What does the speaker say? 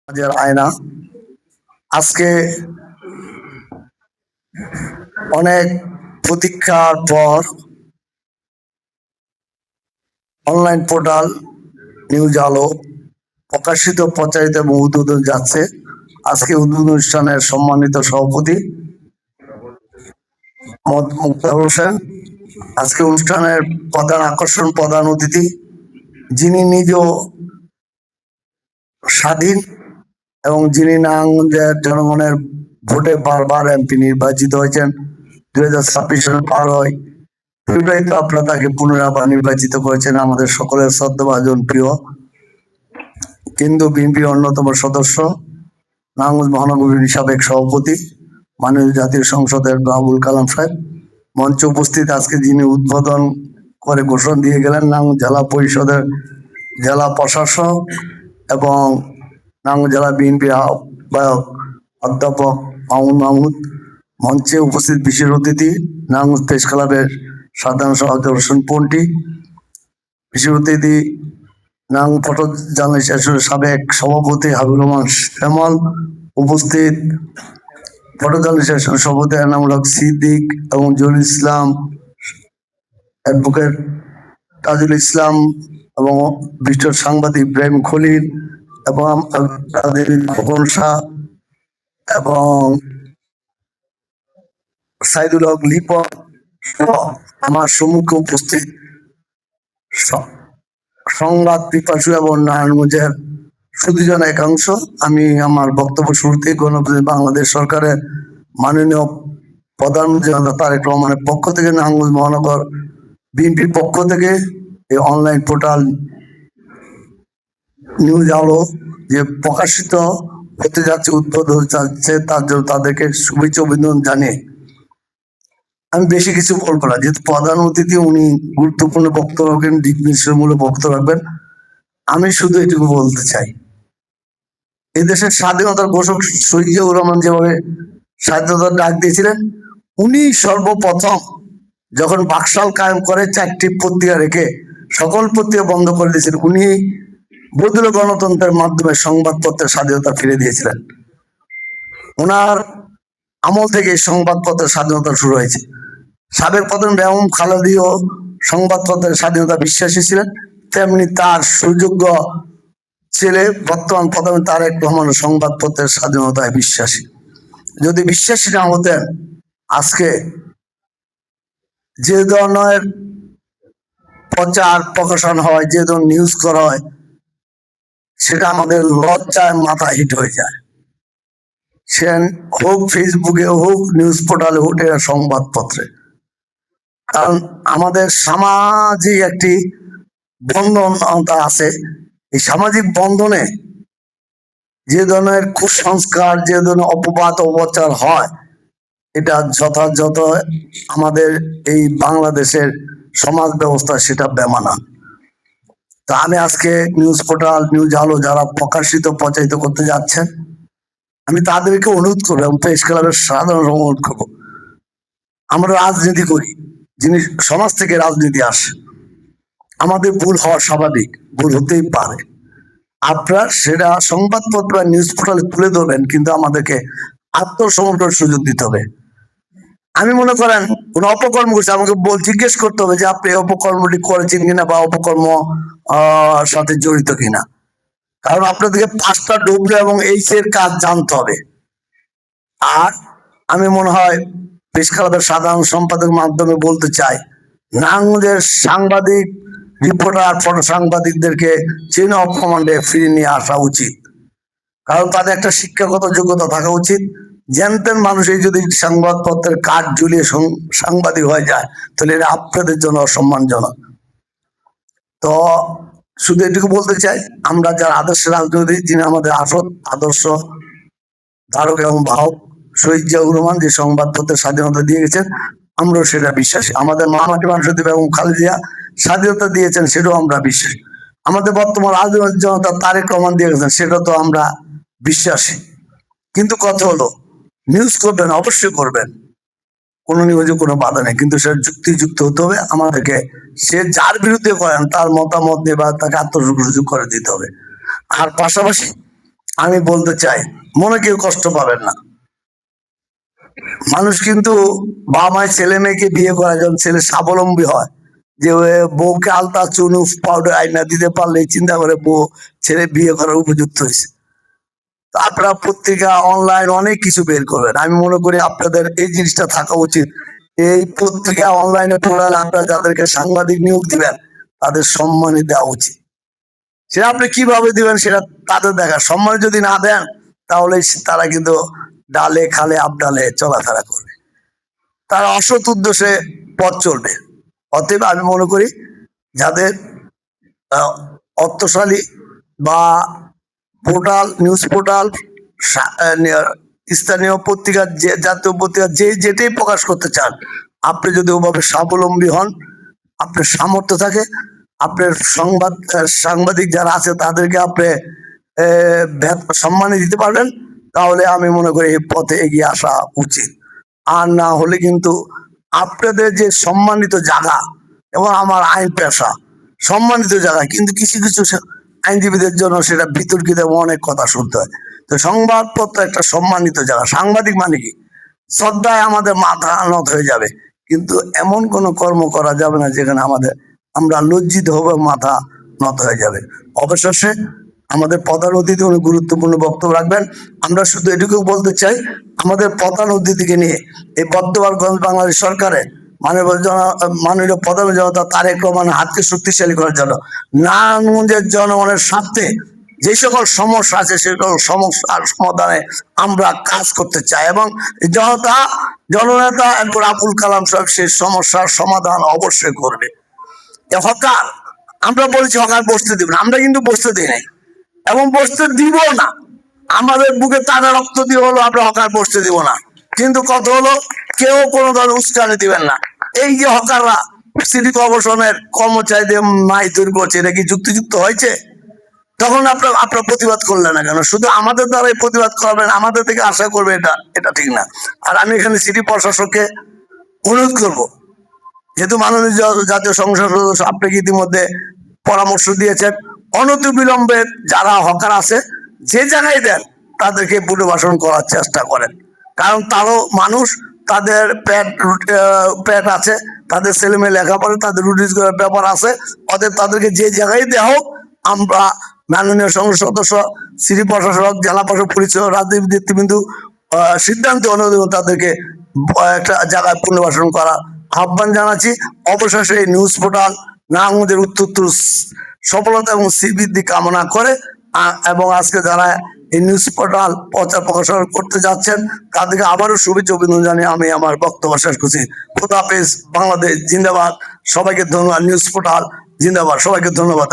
সমাজের আয়না। আজকে অনেক প্রতীক্ষার পর অনলাইন পোর্টাল নিউজ আলো প্রকাশিত প্রচারিত এবং উদ্বোধন যাচ্ছে। আজকে উদ্বোধন অনুষ্ঠানের সম্মানিত সভাপতি মুক্তার হোসেন। আজকে অনুষ্ঠানের প্রধান আকর্ষণ, প্রধান অতিথি যিনি নিজেও স্বাধীন এবং যিনি নারায়ণগঞ্জের জনগণের ভোটে বারবার এমপি নির্বাচিত হয়েছেন। 2026 সালে পার হয়, ফেব্রুয়ারিতে আপনারা তাকে পুনরাবার নির্বাচিত করেছেন। আমাদের সকলের শ্রদ্ধাভাজন প্রিয় কেন্দ্রীয় বিএনপির অন্যতম সদস্য, নারায়ণগঞ্জ মহানগরীর সাবেক সভাপতি, মাননীয় জাতীয় সংসদের আবুল কালাম সাহেব মঞ্চে উপস্থিত। আজকে যিনি উদ্বোধন করে ঘোষণা দিয়ে গেলেন নারায়ণগঞ্জ জেলা পরিষদের জেলা প্রশাসক এবং নারায়ণগঞ্জ জেলা বিএনপির আহ্বায়ক অধ্যাপক মামুন মাহমুদ। মঞ্চে উপস্থিত বিশেষ অতিথি নারায়ণগঞ্জ প্রেস ক্লাবের সাধারণ সম্পাদক হোসেন পন্টি, বিশেষ অতিথি নারায়ণগঞ্জ ফটো জার্নালিস্ট অ্যাসোসিয়েশনের সাবেক সভাপতি হাবিবুর রহমান শ্যামল, উপস্থিত ফটো জার্নালিস্ট অ্যাসোসিয়েশনের সভাপতি এনামুল হক সিদ্দিক এবং জহুরুল ইসলাম, অ্যাডভোকেট তাজুল ইসলাম এবং বিশিষ্ট সাংবাদিক ইব্রাহিম খলিল এবং খোকন শাহ এবং সাইদুল হক লিপন আমার সম্মুখে উপস্থিত সংবাদ পিপাসু এবং নারায়ণগঞ্জের সুদীজন একাংশ। আমি আমার বক্তব্য শুরুতেই গণপ্রজাতন্ত্রী বাংলাদেশ সরকারের মাননীয় প্রধানমন্ত্রী তারেক রহমানের পক্ষ থেকে, নারায়ণগঞ্জ মহানগর বিএনপির পক্ষ থেকে এই অনলাইন পোর্টাল নিউজ আলো যে প্রকাশিত হতে যাচ্ছে, উদ্বোধন যাচ্ছে, তার জন্য তাদেরকে শুভেচ্ছা অভিনন্দন জানিয়ে আমি বেশি কিছু বলবো না, যেহেতু প্রধান অতিথি উনি গুরুত্বপূর্ণ বক্তব্য রাখবেন, দিক নির্দেশমূলক বক্তব্য রাখবেন। আমি শুধু এটুকু বলতে চাই, এদেশের স্বাধীনতার ঘোষক শহীদ জিয়াউর রহমান যেভাবে স্বাধীনতার ডাক দিয়েছিলেন, উনি সর্বপ্রথম যখন বাকশাল কায়েম করে 4টি পত্রিকা রেখে সকল পত্রিকা বন্ধ করে দিয়েছিলেন, উনি বৈধ গণতন্ত্রের মাধ্যমে সংবাদপত্রের স্বাধীনতা ফিরে দিয়েছিলেন। ওনার আমল থেকে সংবাদপত্রের স্বাধীনতা শুরু হয়েছে। সাবেক প্রধান বেগম খালেদাও সংবাদপত্রের স্বাধীনতা বিশ্বাসী ছিলেন, তেমনি তার সুযোগ্য ছেলে বর্তমান প্রধান তারেক রহমান সংবাদপত্রের স্বাধীনতায় বিশ্বাসী। যদি বিশ্বাসী না হতেন, আজকে যে ধরনের প্রচার প্রকাশন হয়, যে ধরনের নিউজ করা হয়, সেটা আমাদের লজ্জায় মাথা হিট হয়ে যায়। সে হোক ফেসবুকে, হোক নিউজ পোর্টালে, হোক সংবাদপত্রে। কারণ আমাদের সামাজিক একটি বন্ধন আছে, এই সামাজিক বন্ধনে যে ধরনের কুসংস্কার, যে ধরনের অপবাদ অপপ্রচার হয়, এটা যথাযথ আমাদের এই বাংলাদেশের সমাজ ব্যবস্থা সেটা বেমানান। তা আমি আজকে নিউজ পোর্টাল নিউজ আলো যারা প্রকাশিত প্রচারিত করতে যাচ্ছেন, আমি তাদেরকে অনুরোধ করবো এবং প্রেস ক্লাবের সাধারণ অনুরোধ করবো, আমরা রাজনীতি করি, যিনি সমাজ থেকে রাজনীতি আসে, আমাদের ভুল হওয়া স্বাভাবিক, ভুল হতেই পারে। আপনারা সেটা সংবাদপত্র বা নিউজ পোর্টালে তুলে ধরবেন, কিন্তু আমাদেরকে আত্মসমর্পণের সুযোগ দিতে হবে। আমি মনে করেন কোন অপকর্ম করছে, আমাকে জিজ্ঞেস করতে হবে যে আপনি অপকর্মটি করেছেন কিনা বা অপকর্ম সাথে জড়িত কিনা। কারণ আপনাদেরকে 5টা ডব্লিউ এবং এইচ এর কাজ জানতে হবে। আর আমি মনে হয় প্রেস ক্লাবের সাধারণ সম্পাদকের মাধ্যমে বলতে চাই, নারায়ণগঞ্জের সাংবাদিক, রিপোর্টার, ফটো সাংবাদিকদেরকে চেন অফ কমান্ডে ফিরে নিয়ে আসা উচিত। কারণ তাদের একটা শিক্ষাগত যোগ্যতা থাকা উচিত। জানতেন মানুষ এই যদি সংবাদপত্রের কাঠ ঝুলিয়ে সাংবাদিক হয়ে যায়, তাহলে এটা আপনাদের জন্য অসম্মানজনক। তো শুধু এটুকু বলতে চাই, আমরা যারা আদর্শ রাজনীতি, যিনি আমাদের আদর্শ ধারক এবং বাহক শহীদ জিয়াউর রহমান যে সংবাদপত্রের স্বাধীনতা দিয়ে গেছেন, আমরাও সেটা বিশ্বাসী। আমাদের মহামাটি মানুষ এবং খালেদা স্বাধীনতা দিয়েছেন, সেটাও আমরা বিশ্বাসী। আমাদের বর্তমান রাজনৈতিক জনতা তারেক রহমান দিয়ে গেছেন, সেটা তো আমরা বিশ্বাসী। কিন্তু কথা হলো, নিউজ করবেন, অবশ্যই করবেন, কোনো নিউজে কোনো বাধা নেই, কিন্তু সেটা যুক্তিযুক্ত হতে হবে। আমাদেরকে সে যার বিরুদ্ধে করেন তার মতামত দিয়ে বা তাকে আত্মসংযোগ করে দিতে হবে। আর পাশাপাশি আমি বলতে চাই, মনে কেউ কষ্ট পাবেন না। মানুষ কিন্তু বাবা মায়ের ছেলে মেয়েকে বিয়ে করা, যখন ছেলে স্বাবলম্বী হয়, যে বউকে আলতা চুন উফ পাউডার আইনা দিতে পারলে চিন্তা করে বউ ছেলে বিয়ে করার উপযুক্ত হয়েছে। আপনারা পত্রিকা অনলাইন অনেক কিছু বের করবেন, আমি মনে করি আপনাদের এই জিনিসটা থাকা উচিত। এই পত্রিকা অনলাইনে পড়ালে আপনারা যাদেরকে সাংবাদিক নিয়োগ দিবেন তাদের সম্মানই দেওয়া উচিত। সেটা আপনি কিভাবে দিবেন সেটা তাদের দেখা, সম্মান যদি না দেন তাহলে তারা কিন্তু ডালে খালে আবডালে চলাফেরা করবে, তারা অসৎ উদ্দেশ্যে পথ চলবে। অতএব আমি মনে করি যাদের অর্থশালী বা পোর্টাল, নিউজ পোর্টাল, স্থানীয় পত্রিকা, যে জাতীয় পত্রিকা, যে যেটাই প্রকাশ করতে চান, আপনি যদি ওভাবে স্বাবলম্বী হন, আপনার সামর্থ্য থাকে, আপনার সাংবাদিক যারা আছে তাদেরকে আপনি সম্মানী দিতে পারবেন, তাহলে আমি মনে করি এই পথে এগিয়ে আসা উচিত। আর না হলে কিন্তু আপনাদের যে সম্মানিত জায়গা, এবং আমার আইন পেশা সম্মানিত জায়গা, কিন্তু কিছু কিছু আইনজীবীদের জন্য সেটা বিতর্কিত এবং অনেক কথা শুনতে হয়। তো সংবাদপত্র একটা সম্মানিত জায়গা, সাংবাদিক মানে কি শ্রদ্ধায় আমাদের মাথা নত হয়ে যাবে, কিন্তু এমন কোনো কর্ম করা যাবে না যেখানে আমরা লজ্জিত হবো, মাথা নত হয়ে যাবে। অবশেষে আমাদের প্রধান অতিথি উনি গুরুত্বপূর্ণ বক্তব্য রাখবেন। আমরা শুধু এটুকু বলতে চাই, আমাদের প্রধান অতিথিকে নিয়ে এই বর্ধমানগঞ্জ বাংলাদেশ সরকারের মাননীয় প্রধান জনতা তারেক রহমান হাতকে শক্তিশালী করার জন্য নারায়ণগঞ্জের জনগণের স্বার্থে যে সকল সমস্যা আছে সে সকল সমস্যার সমাধানে আমরা কাজ করতে চাই, এবং জননেতা একবার আবুল কালাম সাহেব সেই সমস্যার সমাধান অবশ্যই করবে। হকার, আমরা বলছি হকার বসতে দিব না, আমরা কিন্তু বসতে দিই নাই এবং বসতে দিব না। আমাদের বুকে তাজা রক্ত দিয়ে হলো আমরা হকার বসতে দিব না, কিন্তু কত হলো কেউ কোনো ধরনের উস্কানি দিবেন না। এই যে হকাররা সিটি কর্পোরেশনের কর্মচারীদের মাই তৈরি করছে, এটা কি যুক্তিযুক্ত হয়েছে? তখন আপনারা প্রতিবাদ করলেন না কেন? শুধু আমাদের দ্বারাই প্রতিবাদ করবেন, আমাদের থেকে আশা করবে, এটা ঠিক না। আর আমি এখানে সিটি প্রশাসককে অনুরোধ করব, যেহেতু মাননীয় জাতীয় সংসদ সদস্য আপনাকে ইতিমধ্যে পরামর্শ দিয়েছেন, অনতিবিলম্বে যারা হকার আছে যে জায়গায় দেন তাদেরকে পুনর্বাসন করার চেষ্টা করেন, কারণ তারও মানুষ, তাদের পেট আছে, তাদের ছেলে মেয়ে লেখাপড়ে, তাদের রুটি করার ব্যাপার আছে। অতএব তাদেরকে যে জায়গায় দেওয়া হোক, আমরা মাননীয় সংসদ সদস্য, সিটি প্রশাসক, জেলা প্রশাসক, পরিচয়, রাজনীতি নেতৃবৃন্দ সিদ্ধান্ত অনুযায়ী তাদেরকে একটা জায়গায় পুনর্বাসন করা আহ্বান জানাচ্ছি। অবশেষে এই নিউজ পোর্টাল নারায়ণগঞ্জের উত্তর সফলতা এবং শ্রীবৃদ্ধি কামনা করে, এবং আজকে যারা এই নিউজ পোর্টাল প্রচার প্রকাশন করতে যাচ্ছেন তাদেরকে আবারও শুভেচ্ছা অভিনন্দন জানিয়ে আমি আমার বক্তব্য শেষ করছি। খোদা হাফেজ, বাংলাদেশ জিন্দাবাদ, সবাইকে ধন্যবাদ। নিউজ পোর্টাল জিন্দাবাদ, সবাইকে ধন্যবাদ।